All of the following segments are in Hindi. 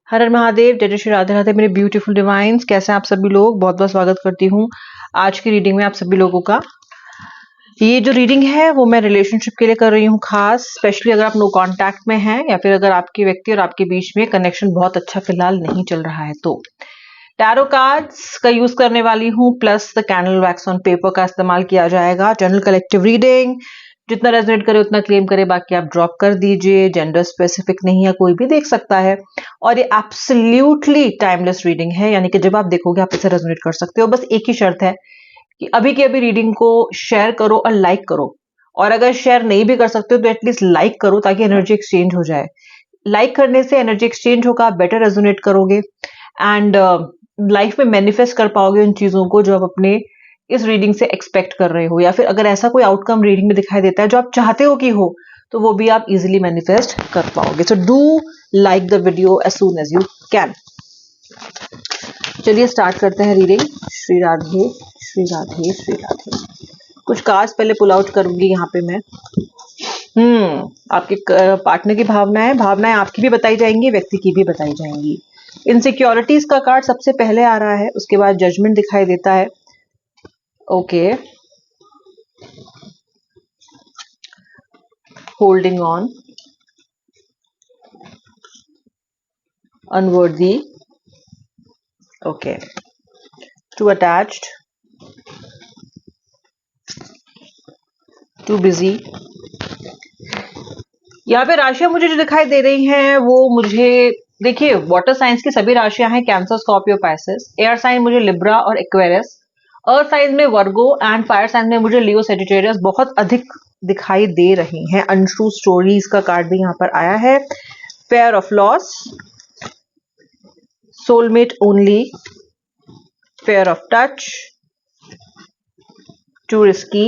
हर हर महादेव, जय जय श्री राधे राधे मेरे ब्यूटीफुल डिवाइन्स। कैसे हैं आप सभी लोग? बहुत बहुत स्वागत करती हूँ आज की रीडिंग में आप सभी लोगों का। ये जो रीडिंग है वो मैं रिलेशनशिप के लिए कर रही हूँ खास, स्पेशली अगर आप नो कांटेक्ट में हैं या फिर अगर आपके व्यक्ति और आपके बीच में कनेक्शन बहुत अच्छा फिलहाल नहीं चल रहा है तो टैरो कार्ड्स का यूज करने वाली हूँ, plus the candle wax on paper का इस्तेमाल किया जाएगा। जनरल कलेक्टिव रीडिंग, जितना रेजोनेट करे उतना क्लेम करे, बाकी आप ड्रॉप कर दीजिए। जेंडर स्पेसिफिक नहीं है, कोई भी देख सकता है। और ये एब्सोल्युटली टाइमलेस रीडिंग है, यानी कि जब आप देखोगे आप इसे रेजोनेट कर सकते हो। बस एक ही शर्त है कि अभी के अभी रीडिंग को शेयर करो और लाइक करो, और अगर शेयर नहीं भी कर सकते हो तो एटलीस्ट लाइक करो ताकि एनर्जी एक्सचेंज हो जाए। लाइक करने से एनर्जी एक्सचेंज होगा, आप बेटर रेजोनेट करोगे एंड लाइफ में मैनिफेस्ट कर पाओगे उन चीजों को जो आप अपने इस रीडिंग से एक्सपेक्ट कर रहे हो, या फिर अगर ऐसा कोई आउटकम रीडिंग में दिखाई देता है जो आप चाहते हो कि हो, तो वो भी आप इजीली मैनिफेस्ट कर पाओगे। So do like the video as soon as you can. चलिए स्टार्ट करते हैं रीडिंग। श्री राधे श्री राधे श्री राधे। कुछ कार्ड्स पहले पुल आउट करूंगी यहाँ पे मैं। आपके पार्टनर की भावनाएं आपकी भी बताई जाएंगी, व्यक्ति की भी बताई जाएंगी। इनसिक्योरिटीज का कार्ड सबसे पहले आ रहा है, उसके बाद जजमेंट दिखाई देता है। Okay, holding on, unworthy, okay, too attached, too busy. यहाँ पे राशियां मुझे जो दिखाई दे रही हैं वो मुझे, देखिए वाटर साइंस की सभी राशियां हैं, Cancer, Scorpio, Pisces. Air sign मुझे लिब्रा और एक्वेरियस। अर्थ साइन में वर्गो एंड फायर साइन में मुझे लियो, सेजिटेरियस बहुत अधिक दिखाई दे रही हैं। अनट्रू स्टोरीज का कार्ड भी यहाँ पर आया है। Fair of loss, soulmate only, fair of touch, to risky.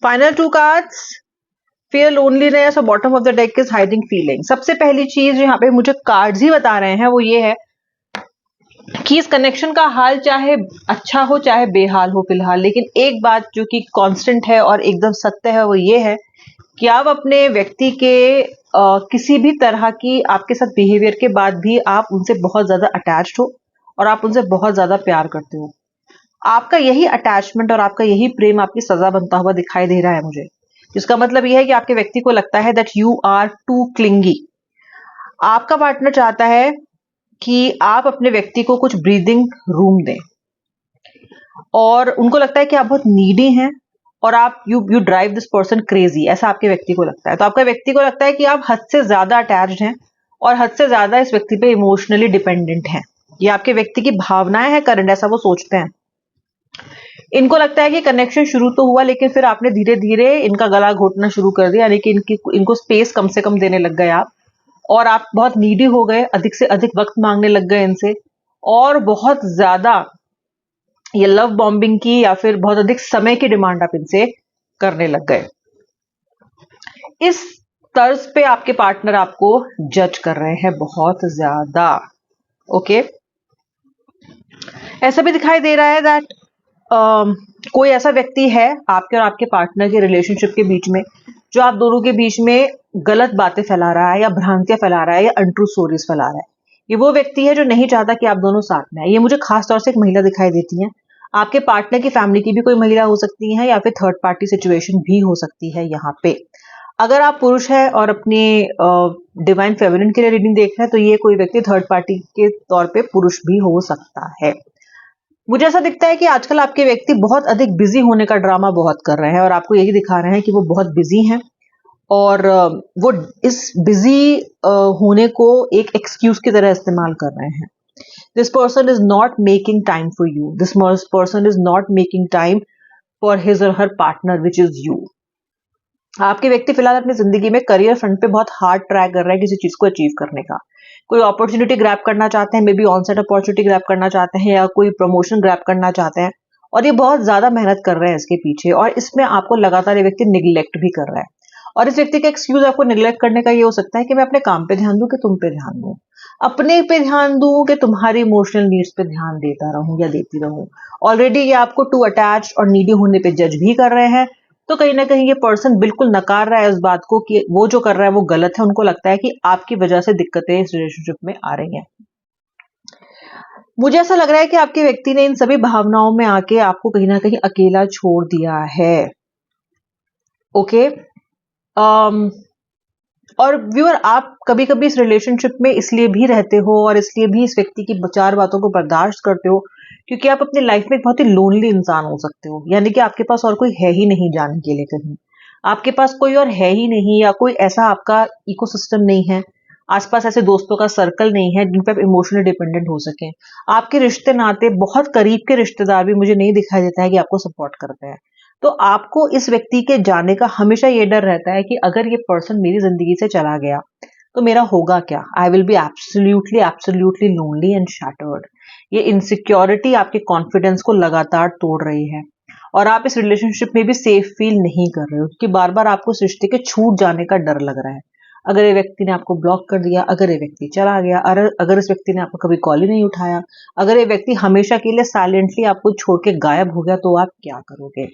Final to cards, fear loneliness और bottom of the deck is hiding feeling. सबसे पहली चीज यहाँ पे मुझे कार्ड्स ही बता रहे हैं वो ये है कि इस कनेक्शन का हाल चाहे अच्छा हो चाहे बेहाल हो फिलहाल, लेकिन एक बात जो कि कांस्टेंट है और एकदम सत्य है वो ये है कि आप अपने व्यक्ति के किसी भी तरह की आपके साथ बिहेवियर के बाद भी आप उनसे बहुत ज्यादा अटैच्ड हो और आप उनसे बहुत ज्यादा प्यार करते हो। आपका यही अटैचमेंट और आपका यही प्रेम आपकी सजा बनता हुआ दिखाई दे रहा है मुझे, जिसका मतलब यह है कि आपके व्यक्ति को लगता है that you are too clingy. आपका पार्टनर चाहता है कि आप अपने व्यक्ति को कुछ ब्रीदिंग रूम दें, और उनको लगता है कि आप बहुत नीडी हैं और आप you drive this person crazy, ऐसा आपके व्यक्ति को लगता है। तो आपका व्यक्ति को लगता है कि आप हद से ज्यादा अटैच्ड हैं और हद से ज्यादा इस व्यक्ति पे इमोशनली डिपेंडेंट हैं। ये आपके व्यक्ति की भावनाएं हैं करंट, ऐसा वो सोचते हैं। इनको लगता है कि कनेक्शन शुरू तो हुआ लेकिन फिर आपने धीरे धीरे इनका गला घोटना शुरू कर दिया, यानी कि इनको स्पेस कम से कम देने लग गए आप, और आप बहुत नीडी हो गए, अधिक से अधिक वक्त मांगने लग गए इनसे, और बहुत ज्यादा ये लव बॉम्बिंग की या फिर बहुत अधिक समय की डिमांड आप इनसे करने लग गए। इस तर्ज पे आपके पार्टनर आपको जज कर रहे हैं बहुत ज्यादा। ओके, ऐसा भी दिखाई दे रहा है दैट कोई ऐसा व्यक्ति है आपके और आपके पार्टनर के रिलेशनशिप के बीच में जो आप दोनों के बीच में गलत बातें फैला रहा है या भ्रांतियां फैला रहा है या अनट्रू स्टोरीज फैला रहा है। ये वो व्यक्ति है जो नहीं चाहता कि आप दोनों साथ में आए। ये मुझे खास तौर से एक महिला दिखाई देती है। आपके पार्टनर की फैमिली की भी कोई महिला हो सकती है या फिर थर्ड पार्टी सिचुएशन भी हो सकती है यहाँ पे। अगर आप पुरुष है और अपने डिवाइन फेमिनिन के लिए रीडिंग देख रहे हैं तो ये कोई व्यक्ति थर्ड पार्टी के तौर पे पुरुष भी हो सकता है। मुझे ऐसा दिखता है कि आजकल आपके व्यक्ति बहुत अधिक बिजी होने का ड्रामा बहुत कर रहे हैं और आपको यही दिखा रहे हैं कि वो बहुत बिजी हैं, और वो इस बिजी होने को एक एक्सक्यूज की तरह इस्तेमाल कर रहे हैं। This person is not making time for you, this person is not making time for his or her partner which is you. आपके व्यक्ति फिलहाल अपनी जिंदगी में करियर फ्रंट पे बहुत हार्ड ट्राई कर रहे हैं किसी चीज को अचीव करने का। कोई अपॉर्चुनिटी ग्रैब करना चाहते हैं, may be on side opportunity grab करना चाहते हैं या कोई प्रमोशन ग्रैब करना चाहते हैं, और ये बहुत ज्यादा मेहनत कर रहे हैं इसके पीछे, और इसमें आपको लगातार ये व्यक्ति निग्लेक्ट भी कर रहा है। और इस व्यक्ति का एक्सक्यूज आपको निग्लेक्ट करने का ये हो सकता है कि मैं अपने काम पे ध्यान दूं कि तुम पे ध्यान दूं, अपने पे ध्यान दूं कि तुम्हारी इमोशनल नीड्स पे ध्यान देता रहूं या देती रहूं। ऑलरेडी ये आपको टू अटैच और नीडी होने पे जज भी कर रहे हैं, तो कहीं ना कहीं ये पर्सन बिल्कुल नकार रहा है उस बात को कि वो जो कर रहा है वो गलत है। उनको लगता है कि आपकी वजह से दिक्कतें इस रिलेशनशिप में आ रही हैं। मुझे ऐसा लग रहा है कि आपके व्यक्ति ने इन सभी भावनाओं में आके आपको कहीं ना कहीं अकेला छोड़ दिया है। ओके। और व्यूअर, आप कभी कभी इस रिलेशनशिप में इसलिए भी रहते हो और इसलिए भी इस व्यक्ति की चार बातों को बर्दाश्त करते हो क्योंकि आप अपनी लाइफ में एक बहुत ही लोनली इंसान हो सकते हो। यानी कि आपके पास और कोई है ही नहीं जाने के लिए कहीं, आपके पास कोई और है ही नहीं, या कोई ऐसा आपका इकोसिस्टम नहीं है, आसपास ऐसे दोस्तों का सर्कल नहीं है जिन पर आप इमोशनली डिपेंडेंट हो सके। आपके रिश्ते नाते, बहुत करीब के रिश्तेदार भी मुझे नहीं दिखाई देता है कि आपको सपोर्ट करते हैं। तो आपको इस व्यक्ति के जाने का हमेशा ये डर रहता है कि अगर ये पर्सन मेरी जिंदगी से चला गया तो मेरा होगा क्या। I will be absolutely absolutely lonely and shattered. ये इनसिक्योरिटी आपके कॉन्फिडेंस को लगातार तोड़ रही है और आप इस रिलेशनशिप में भी सेफ फील नहीं कर रहे हो क्योंकि बार बार आपको इस रिश्ते के छूट जाने का डर लग रहा है। अगर ये व्यक्ति ने आपको ब्लॉक कर दिया, अगर ये व्यक्ति चला गया, अगर इस व्यक्ति ने आपका कभी कॉल ही नहीं उठाया, अगर ये व्यक्ति हमेशा के लिए साइलेंटली आपको छोड़ के गायब हो गया तो आप क्या करोगे।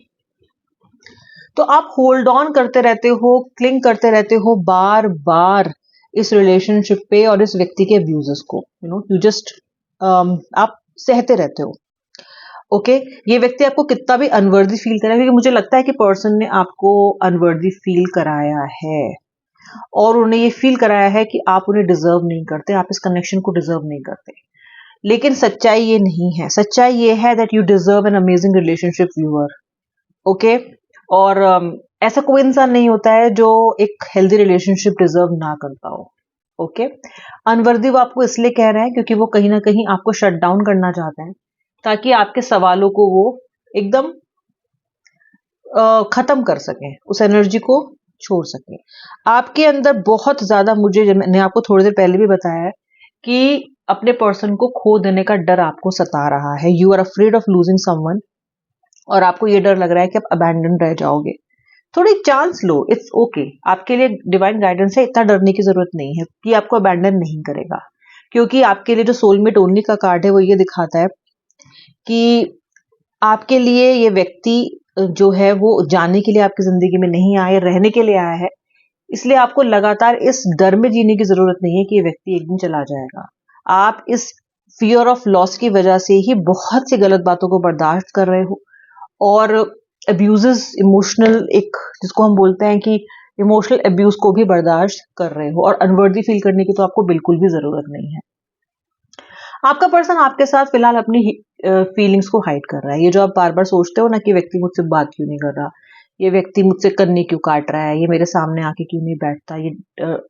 तो आप होल्ड ऑन करते रहते हो, क्लिंग करते रहते हो बार बार इस रिलेशनशिप पे और इस व्यक्ति के अब्यूजेस को, यू जस्ट आप सहते रहते हो। ओके। ये व्यक्ति आपको कितना भी अनवर्दी फील कराए, क्योंकि मुझे लगता है कि पर्सन ने आपको अनवर्दी फील कराया है और उन्हें ये फील कराया है कि आप उन्हें डिजर्व नहीं करते, आप इस कनेक्शन को डिजर्व नहीं करते। लेकिन सच्चाई ये नहीं है। सच्चाई ये है that you deserve an amazing relationship viewer. Okay. और ऐसा कोई इंसान नहीं होता है जो एक हेल्दी रिलेशनशिप डिजर्व ना करता हो। ओके। अनवर्दी वो आपको इसलिए कह रहे हैं क्योंकि वो कहीं ना कहीं आपको शट डाउन करना चाहते हैं ताकि आपके सवालों को वो एकदम खत्म कर सकें, उस एनर्जी को छोड़ सकें। आपके अंदर बहुत ज्यादा, मैंने आपको थोड़ी देर पहले भी बताया है कि अपने पर्सन को खो देने का डर आपको सता रहा है। You are afraid of losing someone और आपको ये डर लग रहा है कि आप अबैंडन रह जाओगे। थोड़ी चांस लो, इट्स ओके। आपके लिए डिवाइन गाइडेंस है, इतना डरने की जरूरत नहीं है कि आपको अबैंडन नहीं करेगा, क्योंकि आपके लिए जो सोलमेट ओनली का कार्ड है वो ये दिखाता है कि आपके लिए ये व्यक्ति जो है वो जाने के लिए आपकी जिंदगी में नहीं आया, रहने के लिए आया है। इसलिए आपको लगातार इस डर में जीने की जरूरत नहीं है कि ये व्यक्ति एक दिन चला जाएगा। आप इस फियर ऑफ लॉस की वजह से ही बहुत सी गलत बातों को बर्दाश्त कर रहे हो और अब्यूजेस, इमोशनल, एक जिसको हम बोलते हैं कि इमोशनल अब्यूज को भी बर्दाश्त कर रहे हो। और अनवर्दी फील करने की तो आपको बिल्कुल भी जरूरत नहीं है। आपका पर्सन आपके साथ फिलहाल अपनी फीलिंग्स को हाइड कर रहा है। ये जो आप बार बार सोचते हो ना कि व्यक्ति मुझसे बात क्यों नहीं कर रहा, ये व्यक्ति मुझसे कन्नी क्यों काट रहा है, ये मेरे सामने आके क्यों नहीं बैठता, ये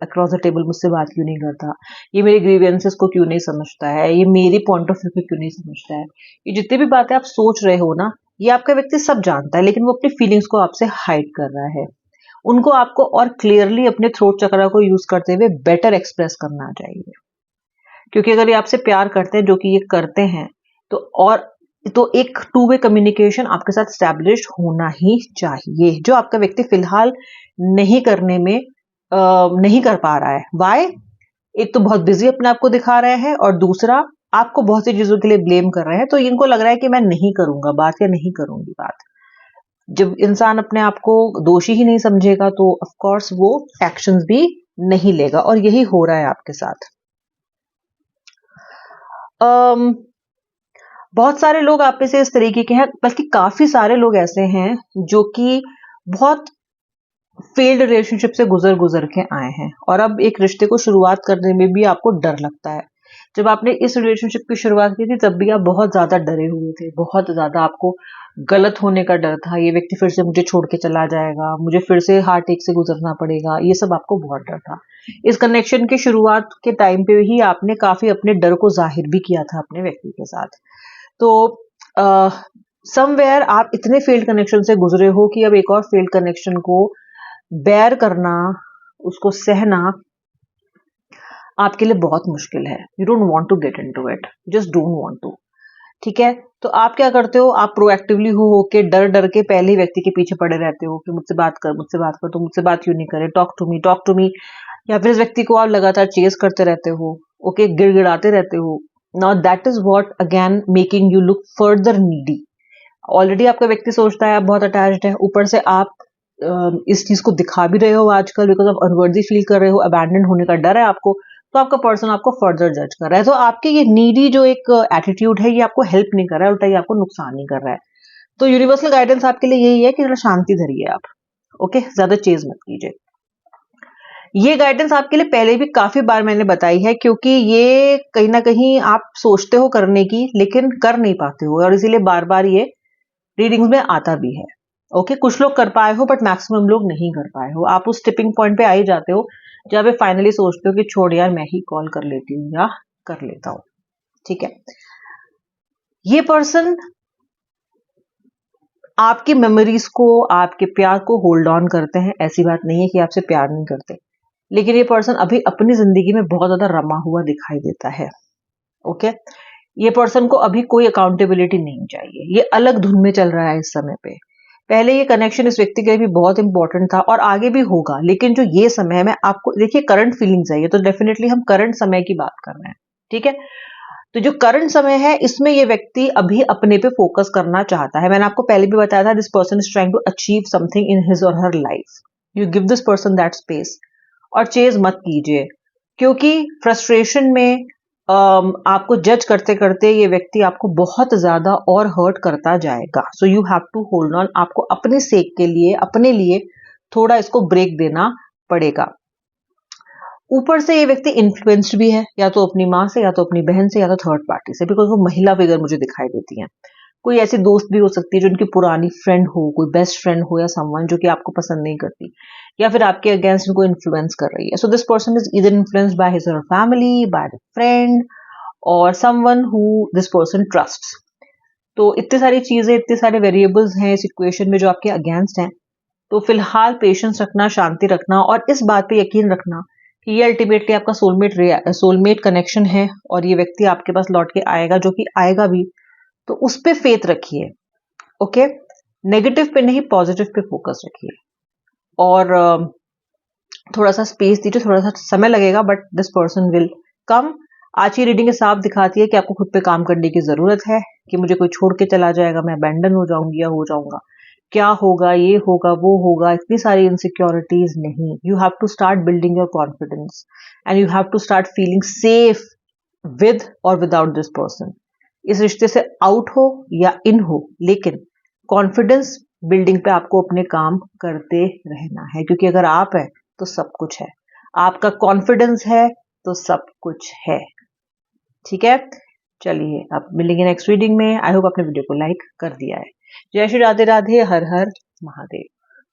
अक्रॉस द टेबल मुझसे बात क्यों नहीं करता, ये मेरे ग्रीवियंसेस को क्यों नहीं समझता है, ये मेरी पॉइंट ऑफ व्यू को क्यों नहीं समझता है, ये जितनी भी बातें आप सोच रहे हो ना, ये आपका व्यक्ति सब जानता है, लेकिन वो अपनी फीलिंग्स को आपसे हाइड कर रहा है। उनको आपको और क्लियरली अपने थ्रोट चक्रा को यूज करते हुए बेटर एक्सप्रेस करना चाहिए, क्योंकि अगर ये आपसे प्यार करते हैं, जो कि ये करते हैं, तो एक टू वे कम्युनिकेशन आपके साथ स्टैब्लिश होना ही चाहिए, जो आपका व्यक्ति फिलहाल नहीं करने में नहीं कर पा रहा है। वाई? एक तो बहुत बिजी अपने आप को दिखा रहे हैं और दूसरा आपको बहुत सी चीजों के लिए ब्लेम कर रहे हैं। तो इनको लग रहा है कि मैं नहीं करूंगा बात या नहीं करूंगी बात। जब इंसान अपने आप को दोषी ही नहीं समझेगा तो ऑफ कोर्स वो एक्शंस भी नहीं लेगा, और यही हो रहा है आपके साथ। बहुत सारे लोग आप में से इस तरीके के हैं, बल्कि काफी सारे लोग ऐसे हैं जो कि बहुत फेल्ड रिलेशनशिप से गुजर के आए हैं और अब एक रिश्ते को शुरुआत करने में भी आपको डर लगता है। जब आपने इस रिलेशनशिप की शुरुआत की थी तब भी आप बहुत ज्यादा डरे हुए थे, बहुत ज्यादा आपको गलत होने का डर था। ये व्यक्ति फिर से मुझे छोड़ के चला जाएगा, मुझे फिर से हार्ट अटैक से गुजरना पड़ेगा, ये सब आपको बहुत डर था। इस कनेक्शन की शुरुआत के टाइम पे ही आपने काफी अपने डर को जाहिर भी किया था अपने व्यक्ति के साथ। तो समवेयर आप इतने फेल्ड कनेक्शन से गुजरे हो कि अब एक और फेल्ड कनेक्शन को बेयर करना, उसको सहना आपके लिए बहुत मुश्किल है। You don't want to get into it, just don't want to. ठीक है, तो आप क्या करते हो, आप प्रोएक्टिवली हो के डर के पहले ही व्यक्ति के पीछे पड़े रहते हो कि मुझसे बात कर, मुझसे बात कर, तो मुझसे बात क्यों नहीं करे, टॉक टू मी, या फिर इस व्यक्ति को आप लगातार चेस करते रहते हो, ओके, गिड़गिड़ाते रहते हो। Now that is what again making you look further needy. Already आपका व्यक्ति सोचता है आप बहुत अटैच्ड है, ऊपर से आप इस चीज को दिखा भी रहे हो आजकल, बिकॉज आप अनवर्दी फील कर रहे हो, अबैंडन होने का डर है आपको, तो आपका पर्सन आपको फर्दर जज कर रहा है। तो आपके ये नीडी जो एक एटीट्यूड है, ये आपको हेल्प नहीं कर रहा है, उल्टा ये आपको नुकसान नहीं कर रहा है। तो यूनिवर्सल गाइडेंस आपके लिए यही है कि थोड़ा शांति धरिए आप, ओके, ज्यादा चेज मत कीजिए। ये गाइडेंस आपके लिए पहले भी काफी बार मैंने बताई है, क्योंकि ये कहीं ना कहीं आप सोचते हो करने की लेकिन कर नहीं पाते हो, और इसीलिए बार बार ये रीडिंग्स में आता भी है। ओके, कुछ लोग कर पाए हो बट मैक्सिमम लोग नहीं कर पाए हो। आप उस टिपिंग पॉइंट पे आ ही जाते हो जब आप फाइनली सोचते हो कि छोड़ यार, मैं ही कॉल कर लेती हूँ या कर लेता हूँ। ठीक है, ये पर्सन आपकी मेमोरीज को, आपके प्यार को होल्ड ऑन करते हैं, ऐसी बात नहीं है कि आपसे प्यार नहीं करते, लेकिन ये पर्सन अभी अपनी जिंदगी में बहुत ज्यादा रमा हुआ दिखाई देता है। ओके, ये पर्सन को अभी कोई अकाउंटेबिलिटी नहीं चाहिए, ये अलग धुन में चल रहा है इस समय पे। पहले ये कनेक्शन इस व्यक्ति के लिए भी बहुत इंपॉर्टेंट था और आगे भी होगा, लेकिन जो ये समय है, मैं आपको देखिए, करंट फीलिंग्स है ये, तो डेफिनेटली हम करंट समय की बात कर रहे हैं। ठीक है, तो जो करंट समय है इसमें ये व्यक्ति अभी अपने पे फोकस करना चाहता है। मैंने आपको पहले भी बताया था, this person is trying to achieve something in his or her life. You give this person that space और चेज मत कीजिए, क्योंकि फ्रस्ट्रेशन में आपको जज करते करते ये व्यक्ति आपको बहुत ज्यादा और हर्ट करता जाएगा। So you have to hold on, आपको अपने सेक के लिए, अपने लिए थोड़ा इसको ब्रेक देना पड़ेगा। ऊपर से ये व्यक्ति इन्फ्लुएंस्ड भी है, या तो अपनी माँ से, या तो अपनी बहन से, या तो थर्ड पार्टी से, बिकॉज वो महिला फिगर मुझे दिखाई देती है। कोई ऐसी दोस्त भी हो सकती है जो उनकी पुरानी फ्रेंड हो, कोई बेस्ट फ्रेंड हो, या समवन जो कि आपको पसंद नहीं करती, या फिर आपके अगेंस्ट उनको इन्फ्लुएंस कर रही है। सो दिस पर्सन इज इधर इन्फ्लुएंस्ड बाय हिज और फैमिली, बाय द फ्रेंड, और someone who this person trusts. तो इतनी सारी चीजें, इतने सारे वेरिएबल्स हैं इस इक्वेशन में जो आपके अगेंस्ट हैं। तो फिलहाल पेशेंस रखना, शांति रखना, और इस बात पे यकीन रखना कि ये अल्टीमेटली आपका सोलमेट कनेक्शन है, और ये व्यक्ति आपके पास लौट के आएगा, जो कि आएगा भी। तो उस पे फेथ रखिए, ओके, नेगेटिव पे नहीं, पॉजिटिव पे फोकस रखिए, और थोड़ा सा स्पेस दीजिए, थोड़ा सा समय लगेगा, but this person will come. आज की रीडिंग साफ दिखाती है कि आपको खुद पे काम करने की जरूरत है, कि मुझे कोई छोड़ के चला जाएगा, मैं अबैंडन हो जाऊंगी या हो जाऊंगा, क्या होगा, ये होगा, वो होगा, इतनी सारी इनसिक्योरिटीज नहीं। You have to start building your confidence, and you have to start feeling safe with और विदाउट दिस पर्सन। इस रिश्ते से आउट हो या इन हो, लेकिन कॉन्फिडेंस बिल्डिंग पे आपको अपने काम करते रहना है, क्योंकि अगर आप है तो सब कुछ है, आपका कॉन्फिडेंस है तो सब कुछ है। ठीक है, चलिए अब मिलेंगे नेक्स्ट रीडिंग में। आई होप आपने वीडियो को लाइक कर दिया है। जय श्री राधे राधे, हर हर महादेव।